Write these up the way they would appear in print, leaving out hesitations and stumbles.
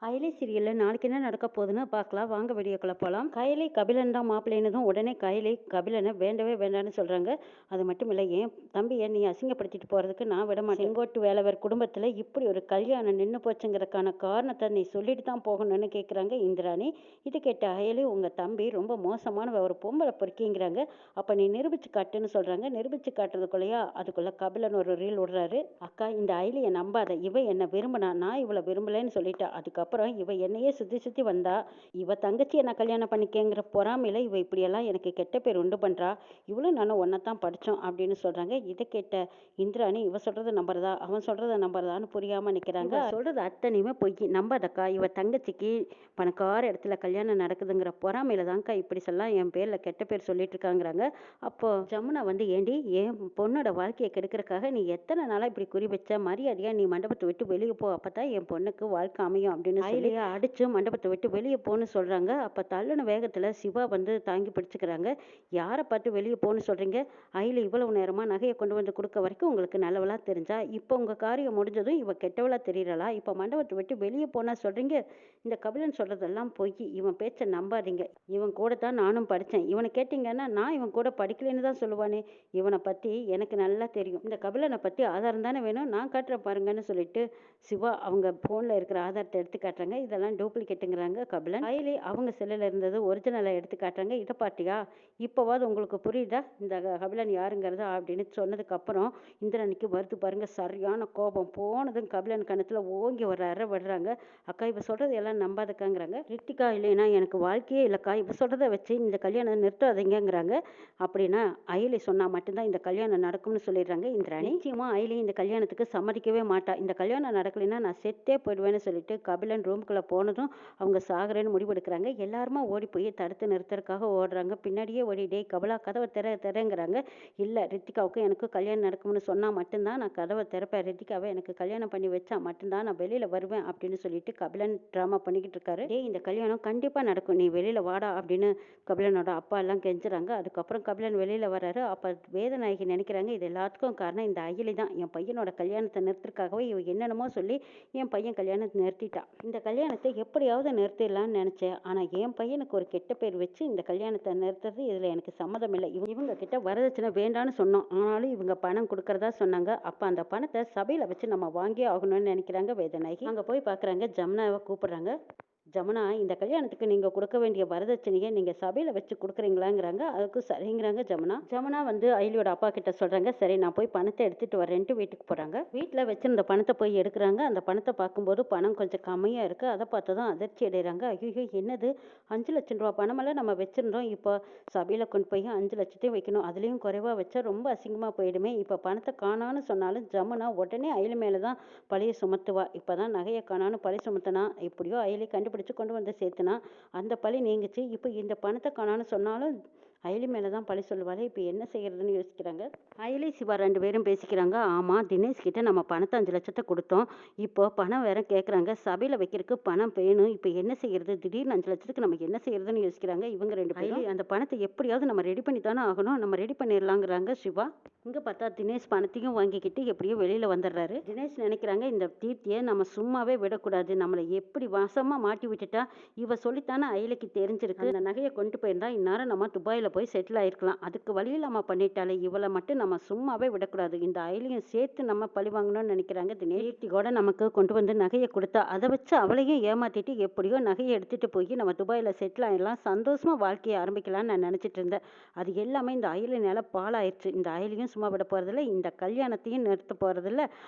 அயலி சீரியல்ல நாளைக்கு என்ன நடக்க போகுதுன்னு பார்க்கலாம். வாங்க வீடியோக்குள்ள போலாம். கையலி கபிலன் தான் மாப்பிள்ளைனதும் உடனே கையலி கபிலனை வேண்டவே வேண்டான்னு சொல்றாங்க. அது மட்டும் இல்ல, என் தம்பியை நீ அசிங்கப்படுத்திட்டு போறதுக்கு நான் விட மாட்டேன். செங்கோட்டு வேலவர் குடும்பத்துல இப்படி ஒரு கல்யாணம் நின்று போச்சுங்கிறதுக்கான காரணத்தை நீ சொல்லிட்டு தான் போகணும்னு கேட்குறாங்க இந்திராணி. இது கேட்ட அயலி, உங்க தம்பி ரொம்ப மோசமான ஒரு பொம்பளை பொறுக்கிங்கிறாங்க. அப்ப நீ நிரூபிச்சு காட்டுன்னு சொல்றாங்க. நிரூபிச்சு காட்டுறதுக்குள்ளயா அதுக்குள்ள கபிலன் ஒரு ரீல் விடுறாரு. அக்கா, இந்த அயலியை நம்பாத, இவ என்ன விரும்பினா, நான் இவளை விரும்பலைன்னு சொல்லிட்டா. அதுக்கப்புறம் இவ என்னையே சுத்தி சுத்தி வந்தா. இவ தங்கச்சியை நான் கல்யாணம் பண்ணிக்கங்கிற பொறாமையில இவ இப்படியெல்லாம் எனக்கு கெட்ட பேர் உண்டு பண்றா. இவளும் நானும் ஒன்னதான் படிச்சோம் அப்படின்னு சொல்றாங்க. இதை கேட்ட இந்திராணி, இவ சொல்றது நம்புறதா அவன் சொல்றத நம்புறதான்னு புரியாம நிக்கிறாங்க. சொல்றது அத்தனையுமே பொய், நம்பாதக்கா. இவ தங்கச்சிக்கு பணக்கார இடத்துல கல்யாணம் நடக்குதுங்கிற பொறாமையில தான்க்கா இப்படி சொல்லலாம் என் பேர்ல கெட்ட பேர் சொல்லிட்டு இருக்காங்கிறாங்க. அப்போ ஜமுனா வந்து, ஏண்டி என் பொண்ணோட வாழ்க்கையை கெடுக்கிறதுக்காக நீ எத்தனை நாளா இப்படி குறி வச்ச? மரியாதையா நீ மண்டபத்தை விட்டு வெளியே போ, அப்பதான் என் பொண்ணுக்கு வாழ்க்கை அமையும் அப்படின்னு அயலியை அடிச்சு மண்டபத்தை விட்டு வெளியே போன்னு சொல்றாங்க. அப்ப தள்ளுன வேகத்துல சிவா வந்து தாங்கி பிடிச்சுக்கிறாங்க. யாரை பார்த்து வெளியே போன்னு சொல்றீங்க? அயலி இவ்வளவு நேரமா நகையை கொண்டு வந்து கொடுக்க வரைக்கும் உங்களுக்கு நல்லவளா தெரிஞ்சா, இப்போ உங்க காரியம் முடிஞ்சதும் இவ கெட்டவளா தெரியறளா? இப்ப மண்டபத்தை விட்டு வெளியே போனா சொல்றீங்க? இந்த கபிலன் சொல்றதெல்லாம் போய், இவன் பேச்சை நம்பாதீங்க. இவன் கூட தான் நானும் படித்தேன். இவனை கேட்டீங்கன்னா நான் இவன் கூட படிக்கலைன்னு தான் சொல்லுவானே. இவனை பத்தி எனக்கு நல்லா தெரியும். இந்த கபிலனை பத்தி ஆதாரம் தானே வேணும், நான் காட்டுறேன் பாருங்கன்னு சொல்லிட்டு சிவா அவங்க போன்ல இருக்கிற ஆதாரத்தை எடுத்து காட்டுறாங்க. இதெல்லாம் டூப்ளிகேட்டுங்கிறாங்க கபிலன். அயலி அவங்க செல்லுல இருந்தது ஒரிஜினலை எடுத்து காட்டுறாங்க. இதை பாட்டியா, இப்போவாது உங்களுக்கு புரியுதா இந்த கபிலன் யாருங்கிறது அப்படின்னு சொன்னதுக்கு அப்புறம் இந்திரனுக்கு வருது பாருங்க சரியான கோபம். போனதும் கபிலன் கணத்துல ஓங்கி ஒரு அறை விடுறாங்க. அக்கா, இவ சொல்றது எல்லாம் நம்பாதக்காங்கிறாங்க. ரித்திகா, இல்லைன்னா எனக்கு வாழ்க்கையே இல்லைக்கா, இவ சொல்றதை வச்சு இந்த கல்யாணம் நிறுத்தாதீங்கிறாங்க. அப்படின்னா அயலி சொன்னா மட்டும்தான் இந்த கல்யாணம் நடக்கும்னு சொல்லிடுறாங்க இந்திராணி. நிச்சயமா அயலி இந்த கல்யாணத்துக்கு சம்மதிக்கவே மாட்டா. இந்த கல்யாணம் நடக்கலைன்னா நான் செத்தே போயிடுவேன்னு சொல்லிட்டு கபிலன் ரூமுக்குள்ள போனதும் அவங்க சாகுறேன்னு முடிவெடுக்கிறாங்க. எல்லாருமா ஓடி போய் தடுத்து நிறுத்துறதுக்காக ஓடுறாங்க. பின்னாடியே ஓடி, டேய் கபலா, கதவை திறங்கிறாங்க. இல்லை, ரித்திகாவுக்கும் எனக்கு கல்யாணம் நடக்கும்னு சொன்னா மட்டும்தான் நான் கதவை திறப்பேன். ரித்திகாவை எனக்கு கல்யாணம் பண்ணி வச்சா மட்டும்தான் நான் வெளியில வருவேன் அப்படின்னு சொல்லிட்டு கபிலன் ட்ராமா பண்ணிக்கிட்டு இருக்காரு. டேய், இந்த கல்யாணம் கண்டிப்பா நடக்கும், நீ வெளியில வாடா அப்படின்னு கபிலனோட அப்பா எல்லாம் கெஞ்சுறாங்க. அதுக்கப்புறம் கபிலன் வெளியில வர்றாரு. அப்ப வேதநாயகி நினைக்கிறாங்க, இது எல்லாத்துக்கும் காரணம் இந்த அயலி தான். என் பையனோட கல்யாணத்தை நிறுத்துறதுக்காகவே இவ என்னென்னமோ சொல்லி என் பையன் கல்யாணத்தை நிறுத்திட்டா. இந்த கல்யாணத்தை எப்படியாவது நிறுத்திடலாம்னு நினைச்சேன். ஆனா என் பையனுக்கு ஒரு கெட்ட பேர் வச்சு இந்த கல்யாணத்தை நிறுத்துறது இதுல எனக்கு சம்மதம் இல்லை. இவங்க கிட்ட வரதட்சணை வேண்டான்னு சொன்னோம், ஆனாலும் இவங்க பணம் கொடுக்கறதா சொன்னாங்க. அப்ப அந்த பணத்தை சபையில வச்சு நம்ம வாங்கியே ஆகணும்னு நினைக்கிறாங்க வேதநாயகி. அங்க போய் பாக்குறாங்க, ஜமுனாவை கூப்பிடுறாங்க. ஜமுனா, இந்த கல்யாணத்துக்கு நீங்க கொடுக்க வேண்டிய வரதட்சணையை நீங்க சபையில வச்சு கொடுக்குறீங்களாங்கிறாங்க. அதுக்கு சரிங்கிறாங்க ஜமுனா. ஜமுனா வந்து அயலியோட அப்பா கிட்ட சொல்றாங்க, சரி நான் போய் பணத்தை எடுத்துட்டு வரேன்ட்டு வீட்டுக்கு போறாங்க. வீட்டுல வச்சிருந்த பணத்தை போய் எடுக்கிறாங்க. அந்த பணத்தை பார்க்கும்போது பணம் கொஞ்சம் கம்மியா இருக்கு. அதை பார்த்ததும் அதிர்ச்சி அடைகிறாங்க. ஐயோ, என்னது, 5 லட்சம் ரூபா பணமெல்லாம் நம்ம வச்சிருந்தோம், இப்போ சபையில கொண்டு போய் 5 லட்சத்தையும் வைக்கணும், அதுலயும் குறைவா வச்சா ரொம்ப அசிங்கமா போயிடுமே. இப்ப பணத்தை காணான்னு சொன்னாலும் ஜமுனா உடனே அயலி மேலதான் பழிய சுமத்துவா. இப்பதான் நகையை காணான்னு பழி சுமத்தினா, எப்படியோ அயலி கண்டுபிடிச்சு கொண்டு வந்து சேர்த்துனா அந்த பழி நீங்குச்சு. இப்போ இந்த பணத்தை காணான்னு சொன்னாலும் அயலி மேலதான் பழி சொல்லுவாளே. இப்போ என்ன செய்யறதுன்னு யோசிக்கிறாங்க. அயலி சிவா 2 பேரும் பேசிக்கிறாங்க. ஆமா, தினேஷ் கிட்ட நம்ம பணத்தை 5 லட்சத்தை கொடுத்தோம், இப்போ பணம் வேற கேட்குறாங்க, சபையில வைக்கிறதுக்கு பணம் வேணும், இப்போ என்ன செய்யறது, திடீர்னு 5 லட்சத்துக்கு நம்ம என்ன செய்யறதுன்னு யோசிக்கிறாங்க இவங்க 2 பேரும். அந்த பணத்தை எப்படியாவது நம்ம ரெடி பண்ணி தானே ஆகணும், நம்ம ரெடி பண்ணிடலாங்கிறாங்க சிவா. இங்க பார்த்தா தினேஷ் பணத்தையும் வாங்கிக்கிட்டு எப்படியோ வெளியில வந்துடுறாரு. தினேஷ் நினைக்கிறாங்க, இந்த தீர்த்தியை நம்ம சும்மாவே விடக்கூடாது, நம்மளை எப்படி வசமா மாட்டி விட்டுட்டா. இவ சொல்லித்தானே அயலிக்கு தெரிஞ்சிருக்கு, அந்த நகையை கொண்டு போயிருந்தா இந்நேரம் நம்ம துபாயில போய் செட்டில் ஆயிருக்கலாம். அதுக்கு வழி இல்லாம பண்ணிட்டாலே, இவளை மட்டும் நம்ம சும்மாவே விடக்கூடாது, இந்த அயலியும் சேர்த்து நம்ம பழி வாங்கணும்னு நினைக்கிறாங்க தினேஷ். கீர்த்தி கூட நமக்கு கொண்டு வந்து நகையை கொடுத்தா, அதை வச்சு அவளையும் ஏமாத்திட்டு எப்படியோ நகையை எடுத்துட்டு போய் நம்ம துபாயில செட்டில் ஆயிடலாம், சந்தோஷமா வாழ்க்கையை ஆரம்பிக்கலாம்னு நான் நினைச்சிட்டு இருந்தேன். அது எல்லாமே இந்த அயலினால பாழாயிருச்சு. இந்த அயலியும் சும்மா விட போறதில்ல, இந்த கல்யாணத்தையும் நிறுத்த போறதில்ல,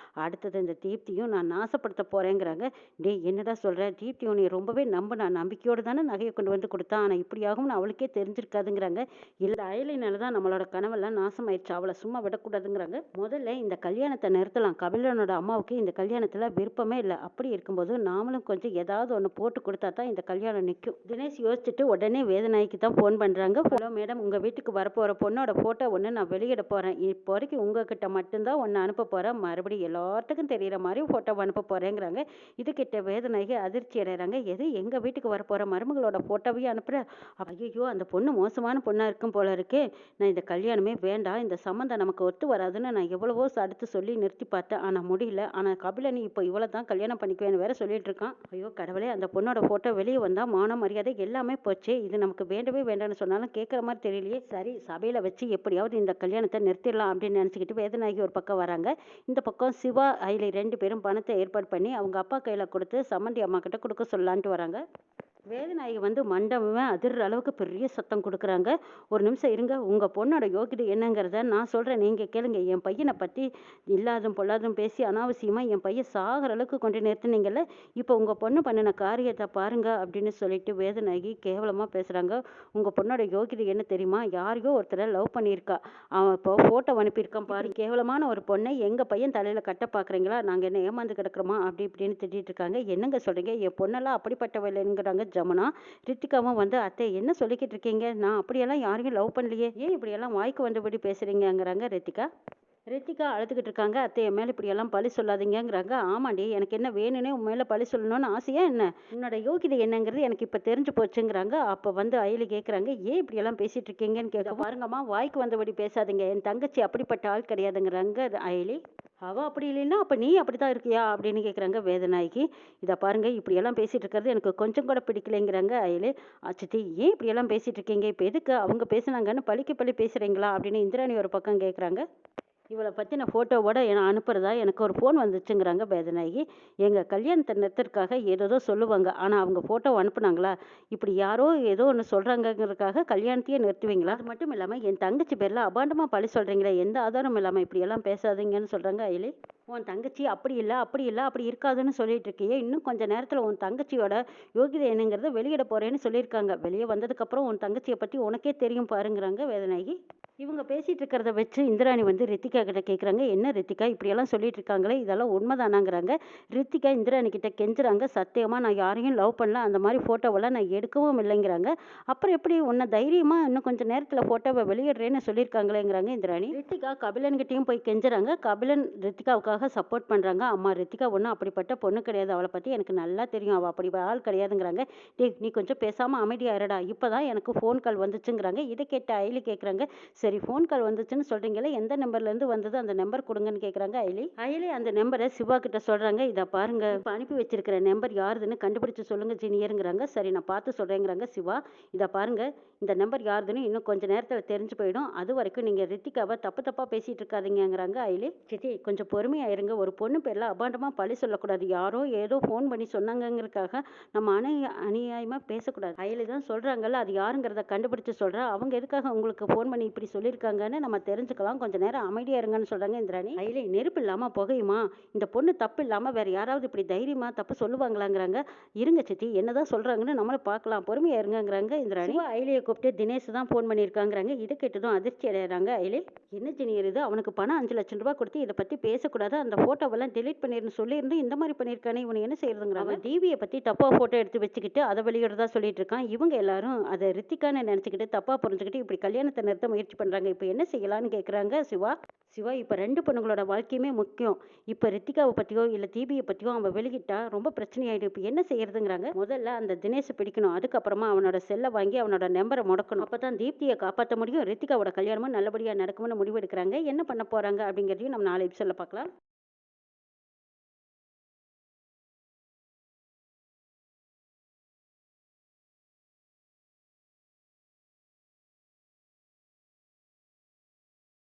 அடுத்தது இந்த தீப்தியும் நான் நாசப்படுத்த போறேங்கிறாங்க. டே, என்னடா சொல்ற, தீப்தி உன்னை ரொம்பவே நம்பினா, நம்பிக்கையோடு தானே நகையை கொண்டு வந்து கொடுத்தா, ஆனா இப்படி ஆகும்னு அவளுக்கே தெரிஞ்சிருக்காதுங்கிறாங்க. இல்ல, அயலினால தான் நம்மளோட கனவெல்லாம் நாசமாயிடுச்சு, அவளை சும்மா விடக்கூடாதுங்கிறாங்க. முதல்ல இந்த கல்யாணத்தை நிறுத்தலாம், கபிலனோட அம்மாவுக்கு இந்த கல்யாணத்துல விருப்பமே இல்லை, அப்படி இருக்கும்போது நாமளும் கொஞ்சம் ஏதாவது ஒன்று போட்டு கொடுத்தா தான் இந்த கல்யாணம் நிற்கும். தினேஷ் யோசிச்சுட்டு உடனே வேதநாய்க்கு தான் ஃபோன் பண்றாங்க. ஹலோ மேடம், உங்க வீட்டுக்கு வரப்போற பொண்ணோட போட்டோ ஒன்று நான் வெளியிட போறேன், இப்போ வரைக்கும் உங்ககிட்ட மட்டும்தான் ஒன்று அனுப்ப போறேன், மறுபடியும் எல்லாத்துக்கும் தெரியற மாதிரி போட்டோ அனுப்ப போறேங்கிறாங்க. இது கிட்ட வேதநாயகி அதிர்ச்சி அடைகிறாங்க. எது, எங்க வீட்டுக்கு வரப்போற மருமகளோட போட்டோவையும் அனுப்புற? ஐயோ, அந்த பொண்ணு மோசமான பொண்ணா பொண்ணா இருக்கும் போல இருக்கு. நான் இந்த கல்யாணமே வேண்டாம். இந்த சம்மந்தம் நமக்கு ஒத்து வராதுன்னு நான் எவ்வளவோ அடுத்து சொல்லி நிறுத்தி பார்த்தேன். ஆனா முடியல. ஆனா கபிலன் இப்போ இவள தான் கல்யாணம் பண்ணிக்குவேன்னு வேற சொல்லிட்டு இருக்கான். ஐயோ கடவுளே! அந்த பொண்ணோட ஃபோட்டோ வெளிய வந்தா மானம், மரியாதை எல்லாமே போச்சே! இது நமக்கு வேண்டவே வேண்டான்னு சொன்னாலும் கேட்குற மாரி தெரியலையே! சரி சபையில வச்சு எப்படியாவது இந்த கல்யாணத்த நிறுத்திடலாம் அப்படின்னு நினைச்சுக்கிட்டு வேதநாயகி ஒரு பக்கம் வராங்க. இந்த பக்கம் சிவா, அயலி 2 பேரும் பணத்த ஏற்பாடு பண்ணி அவங்க அப்பா கையில குடுத்து சம்மந்தி அம்மாகிட்ட குடுக்க சொல்லலான்ட்டு வராங்க. வேதநாயகி வந்து மண்டபமே அதிர்ற அளவுக்கு பெரிய சத்தம் குடுக்குறாங்க. "ஒரு நிமிஷம் இருங்க. உங்க பொண்ணோட யோகிதை என்னங்கிறத நான் சொல்றேன். நீங்க கேளுங்க. என் பையன பத்தி இல்லாதும் பொல்லாதும் பேசி அனாவசியமா என் பையன் சாகுற அளவுக்கு கொண்டு நிறுத்துனீங்கல்ல. இப்போ உங்க பொண்ணு பண்ணுன காரியத்த பாருங்க" அப்படின்னு சொல்லிட்டு வேதநாயகி கேவலமா பேசுறாங்க. "உங்க பொண்ணோட யோகிதை என்ன தெரியுமா? யாரையோ ஒருத்தர லவ் பண்ணியிருக்கா. அவன் இப்போ ஃபோட்டோ அனுப்பியிருக்கான் பாரு. கேவலமான ஒரு பொண்ண எங்க பையன் தலையில கட்ட பார்க்குறீங்களா? நாங்க என்ன ஏமாந்து கிடக்குறோமா?" அப்படி இப்படின்னு திட்டிட்டு இருக்காங்க. "என்னங்க சொல்றீங்க? என் பொண்ணெல்லாம் அப்படிப்பட்டவ இல்லைங்கிறாங்க." ஜமுனா. ரித்திகாவும் வந்து அத்தை என்ன சொல்லிக்கிட்டு இருக்கீங்க? நான் அப்படியெல்லாம் யாரையும் லவ் பண்ணலையே. ஏன் இப்படியெல்லாம் வாய்க்கு வந்தபடி பேசுறீங்கங்கிறாங்க ரித்திகா. ரித்திகா அழுதுகிட்டு இருக்காங்க. அத்தை என் மேல இப்படியெல்லாம் பழி சொல்லாதீங்கங்கிறாங்க. ஆமாண்டி எனக்கு என்ன வேணும்னே உன் மேல பழி சொல்லணும்னு ஆசையா என்ன? உன்னோட யோகிதை என்னங்கிறது எனக்கு இப்ப தெரிஞ்சு போச்சுங்கிறாங்க. அப்ப வந்து அயலி கேட்குறாங்க. ஏன் இப்படியெல்லாம் பேசிட்டு இருக்கீங்கன்னு கேட்க பாருங்கம்மா வாய்க்கு வந்தபடி பேசாதீங்க. என் தங்கச்சி அப்படிப்பட்ட ஆள் கிடையாதுங்கிறாங்க அயலி. அவ அப்படி இல்லைன்னா அப்ப நீ அப்படித்தான் இருக்கியா அப்படின்னு கேட்குறாங்க வேதநாயகி. இதை பாருங்க இப்படியெல்லாம் பேசிட்டு இருக்கிறது எனக்கு கொஞ்சம் கூட பிடிக்கலைங்கிறாங்க அயலி. சித்தி ஏன் இப்படியெல்லாம் பேசிட்டு இருக்கீங்க? இப்போ எதுக்கு அவங்க பேசுனாங்கன்னு பழிக்கு பழி பேசுறீங்களா அப்படின்னு இந்திராணி ஒரு பக்கம் கேட்குறாங்க. இவள பத்தின ஃபோட்டோவோட நான் அனுப்புறதா எனக்கு ஒரு ஃபோன் வந்துச்சுங்கிறாங்க வேதநாயகி. எங்க கல்யாணத்த நிறுத்துறதுக்காக ஏதேதோ சொல்லுவாங்க. ஆனா அவங்க ஃபோட்டோவ அனுப்புனாங்களா? இப்படி யாரோ ஏதோ ஒண்ணு சொல்றாங்கங்கிறதுக்காக கல்யாணத்தையே நிறுத்துவீங்களா? அது மட்டும் இல்லாம என் தங்கச்சி பேர்ல அபாண்டமா பழி சொல்றீங்களே! எந்த ஆதாரமும் இல்லாம இப்படியெல்லாம் பேசாதீங்கன்னு சொல்றாங்க அயலி. உன் தங்கச்சி அப்படி இல்ல, அப்படி இல்ல, அப்படி இருக்காதுன்னு சொல்லிட்டு இருக்கியே! இன்னும் கொஞ்ச நேரத்துல உன் தங்கச்சியோட யோகிதை என்னங்கிறத வெளியிட போறேன்னு சொல்லியிருக்காங்க. வெளிய வந்ததுக்கப்புறம் உன் தங்கச்சிய பத்தி உனக்கே தெரியும் பாருங்கிறாங்க வேதநாயகி. இவங்க பேசிட்டு இருக்கிறத வச்சு இந்திராணி வந்து ரித்திகா கிட்ட கேட்குறாங்க. என்ன ரித்திகா இப்படியெல்லாம் சொல்லிட்டு இருக்காங்களே இதெல்லாம் உண்மைதானாங்கிறாங்க. ரித்திகா இந்திராணி கிட்ட கெஞ்சுறாங்க. சத்தியமா நான் யாரையும் லவ் பண்ணல. அந்த மாதிரி ஃபோட்டோவெல்லாம் நான் எடுக்கவும் இல்லைங்கிறாங்க. அப்புறம் எப்படி உன்னை தைரியமா இன்னும் கொஞ்சம் நேரத்தில் ஃபோட்டோவை வெளியிடுறேன்னு சொல்லியிருக்காங்களேங்கிறாங்க இந்திராணி. ரித்திகா கபிலன்கிட்டையும் போய் கெஞ்சுறாங்க. கபிலன் ரித்திகாவுக்காக சப்போர்ட் பண்ணுறாங்க. அம்மா ரித்திகா ஒன்றும் அப்படிப்பட்ட பொண்ணு கிடையாது. அவளை பற்றி எனக்கு நல்லா தெரியும். அவள் அப்படி ஆள் கிடையாதுங்கிறாங்க. டேய் நீ கொஞ்சம் பேசாமல் அமைதியாயிரடா. இப்போ தான் எனக்கு ஃபோன் கால் வந்துச்சுங்கிறாங்க. இதை கேட்ட அயலி கேட்குறாங்க. சரி ஃபோன் கால் வந்துச்சுன்னு சொல்றீங்களே எந்த நம்பர்லேருந்து வந்தது அந்த நம்பர் கொடுங்கன்னு கேட்குறாங்க அயலி. அயலி அந்த நம்பரை சிவா கிட்ட சொல்றாங்க. இதை பாருங்க இப்போ அனுப்பி வச்சிருக்கிற நம்பர் யாருதுன்னு கண்டுபிடிச்சு சொல்லுங்க ஜீனியருங்கிறாங்க. சரி நான் பார்த்து சொல்றேங்கிறாங்க சிவா. இதை பாருங்க இந்த நம்பர் யாருதுன்னு இன்னும் கொஞ்ச நேரத்தில் தெரிஞ்சு போயிடும். அது வரைக்கும் நீங்க ரித்திகாவை தப்பு தப்பா பேசிட்டு இருக்காதீங்கிறாங்க அயலி. சித்தி கொஞ்சம் பொறுமையா இருங்க. ஒரு பொண்ணு பேர்ல அபாண்டமா பழி சொல்லக்கூடாது. யாரோ ஏதோ ஃபோன் பண்ணி சொன்னாங்கங்கிறதுக்காக நம்ம அநியாயமா பேசக்கூடாது. அயலி தான் சொல்றாங்கல்ல அது யாருங்கிறத கண்டுபிடிச்சு சொல்றா. அவங்க எதுக்காக உங்களுக்கு ஃபோன் பண்ணி இப்படி சொல்லியிருக்காங்கன்னு நம்ம தெரிஞ்சுக்கலாம். கொஞ்சம் நேரம் அமைதியா இருங்கன்னு சொல்றாங்க இந்திராணி. அயலி நெருப்பு இல்லாம புகையுமா? இந்த பொண்ணு தப்பு இல்லாம வேற யாராவது இப்படி தைரியமா தப்பு சொல்லுவாங்களாங்கிறாங்க. இருங்க சித்தி என்னதான் சொல்றாங்கன்னு நம்மளும் பார்க்கலாம். பொறுமையா இருங்கங்கிறாங்க இந்திராணி. அயலியை கூப்பிட்டு தினேஷ் தான் ஃபோன் பண்ணியிருக்காங்கிறாங்க. இதை கேட்டதும் அதிர்ச்சி அடைகிறாங்க அயலி. என்ன ஜெனியர் இது? அவனுக்கு பணம் 5 லட்சம் ரூபாய் கொடுத்து இதை பத்தி பேசக்கூடாது. அந்த போட்டோவெல்லாம் டெலீட் பண்ணிருன்னு சொல்லியிருந்து இந்த மாதிரி பண்ணியிருக்கானே இவனை என்ன செய்யறதுங்கிறாங்க. டிவியை பத்தி தப்பா போட்டோ எடுத்து வச்சுக்கிட்டு அதை வெளியிடுறதா சொல்லிட்டு இருக்கான். இவங்க எல்லாரும் அதை ரித்திகான்னு நினைச்சுக்கிட்டு தப்பா புரிஞ்சுக்கிட்டு இப்படி கல்யாணத்தை நிறுத்த முயற்சி பண்றாங்க. இப்போ என்ன செய்யலாம்னு கேட்குறாங்க சிவா. சிவா இப்போ 2 பொண்ணுங்களோட வாழ்க்கையுமே முக்கியம். இப்போ ரித்திகாவை பற்றியோ இல்லை தீபியை பற்றியோ அவன் வெளியிட்டா ரொம்ப பிரச்சனையாயிடும். இப்போ என்ன செய்யறதுங்கிறாங்க. முதல்ல அந்த தினேஷை பிடிக்கணும். அதுக்கப்புறமா அவனோட செல்லை வாங்கி அவனோட நம்பரை முடக்கணும். அப்போ தான் தீப்தியை காப்பாற்ற முடியும். ரித்திகாவோட கல்யாணமும் நல்லபடியாக நடக்கும்னு முடிவெடுக்கிறாங்க. என்ன பண்ண போறாங்க அப்படிங்கிறதையும் நம்ம நாளை எபிசோட்ல பார்க்கலாம்.